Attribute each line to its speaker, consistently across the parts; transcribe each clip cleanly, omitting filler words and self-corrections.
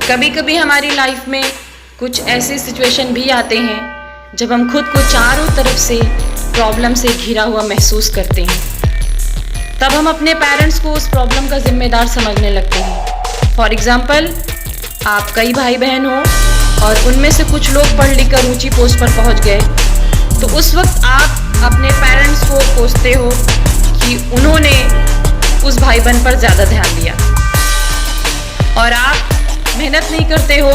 Speaker 1: कभी कभी हमारी लाइफ में कुछ ऐसे सिचुएशन भी आते हैं जब हम खुद को चारों तरफ से प्रॉब्लम से घिरा हुआ महसूस करते हैं। तब हम अपने पेरेंट्स को उस प्रॉब्लम का जिम्मेदार समझने लगते हैं। फॉर एग्जाम्पल, आप कई भाई बहन हो और उनमें से कुछ लोग पढ़ लिख कर ऊंची पोस्ट पर पहुंच गए, तो उस वक्त आप अपने पेरेंट्स को कोसते हो कि उन्होंने उस भाई बहन पर ज़्यादा ध्यान दिया और आप मेहनत नहीं करते हो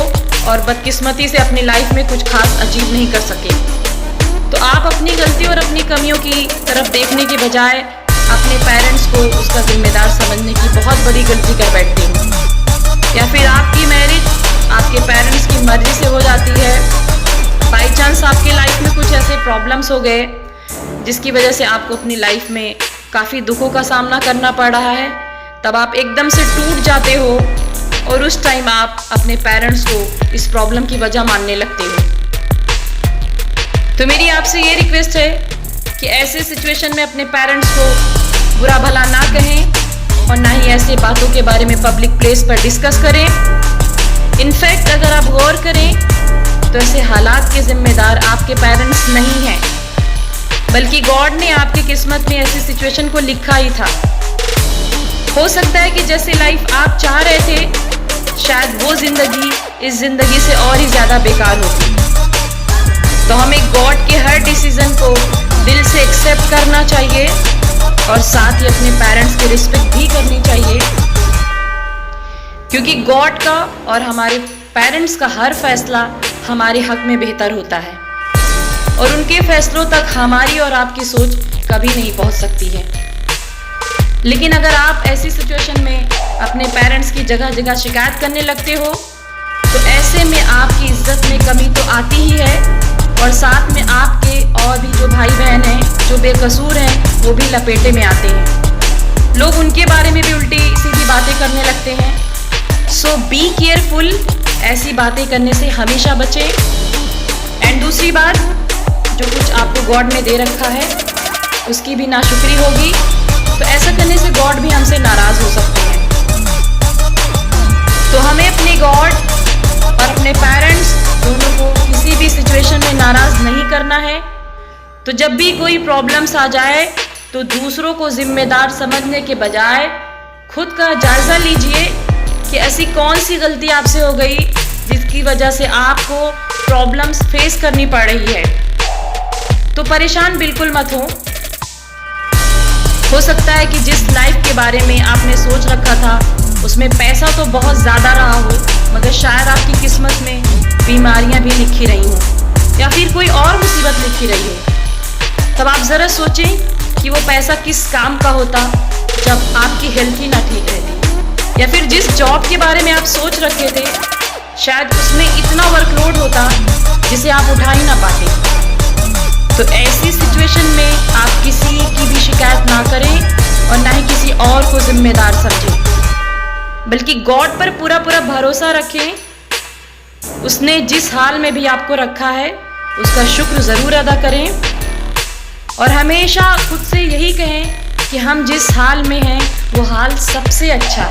Speaker 1: और बदकिस्मती से अपनी लाइफ में कुछ खास अचीव नहीं कर सके। तो आप अपनी गलती और अपनी कमियों की तरफ देखने के बजाय अपने पेरेंट्स को उसका जिम्मेदार समझने की बहुत बड़ी गलती कर बैठते हो। या फिर आपकी मैरिज आपके पेरेंट्स की मर्जी से हो जाती है। बाई चांस आपकी लाइफ में कुछ ऐसे प्रॉब्लम्स हो गए जिसकी वजह से आपको अपनी लाइफ में काफ़ी दुखों का सामना करना पड़ रहा है, तब आप एकदम से टूट जाते हो और उस टाइम आप अपने पेरेंट्स को इस प्रॉब्लम की वजह मानने लगते हो। तो मेरी आपसे ये रिक्वेस्ट है कि ऐसे सिचुएशन में अपने पेरेंट्स को बुरा भला ना कहें और ना ही ऐसे बातों के बारे में पब्लिक प्लेस पर डिस्कस करें। इनफैक्ट अगर आप गौर करें तो ऐसे हालात के जिम्मेदार आपके पेरेंट्स नहीं हैं, बल्कि गॉड ने आपकी किस्मत में ऐसी सिचुएशन को लिखा ही था। हो सकता है कि जैसे लाइफ आप चाह रहे थे, शायद वो जिंदगी इस जिंदगी से और ही ज़्यादा बेकार होती। तो हमें गॉड के हर डिसीजन को दिल से एक्सेप्ट करना चाहिए और साथ ही अपने पेरेंट्स की रिस्पेक्ट भी करनी चाहिए, क्योंकि गॉड का और हमारे पेरेंट्स का हर फैसला हमारे हक में बेहतर होता है और उनके फैसलों तक हमारी और आपकी सोच कभी नहीं पहुंच सकती है। लेकिन अगर आप ऐसी सिचुएशन में अपने पेरेंट्स की जगह जगह शिकायत करने लगते हो, तो ऐसे में आपकी इज्जत में कमी तो आती ही है और साथ में आपके और भी जो भाई बहन हैं जो बेकसूर हैं वो भी लपेटे में आते हैं। लोग उनके बारे में भी उल्टी सीधी बातें करने लगते हैं। सो बी केयरफुल, ऐसी बातें करने से हमेशा बचें। एंड दूसरी बात, जो कुछ आपको गॉड ने दे रखा है उसकी भी नाशुक्री होगी, तो ऐसा करने से गॉड भी हमसे नाराज हो सकते हैं। तो हमें अपने गॉड और अपने पेरेंट्स दोनों को किसी भी सिचुएशन में नाराज नहीं करना है। तो जब भी कोई प्रॉब्लम्स आ जाए तो दूसरों को जिम्मेदार समझने के बजाय खुद का जायजा लीजिए कि ऐसी कौन सी गलती आपसे हो गई जिसकी वजह से आपको प्रॉब्लम्स फेस करनी पड़ रही है। तो परेशान बिल्कुल मत हो सकता है कि जिस लाइफ के बारे में आपने सोच रखा था उसमें पैसा तो बहुत ज़्यादा रहा हो, मगर शायद आपकी किस्मत में बीमारियां भी लिखी रही हों या फिर कोई और मुसीबत लिखी रही हो। तब आप ज़रा सोचें कि वो पैसा किस काम का होता जब आपकी हेल्थ ही ना ठीक रहती, या फिर जिस जॉब के बारे में आप सोच रखे थे शायद उसमें इतना वर्कलोड होता जिसे आप उठा ही ना पाते। तो ऐसी सिचुएशन में आप किसी की भी शिकायत ना करें और ना ही किसी और को जिम्मेदार समझें, बल्कि गॉड पर पूरा पूरा भरोसा रखें। उसने जिस हाल में भी आपको रखा है उसका शुक्र ज़रूर अदा करें और हमेशा खुद से यही कहें कि हम जिस हाल में हैं वो हाल सबसे अच्छा है।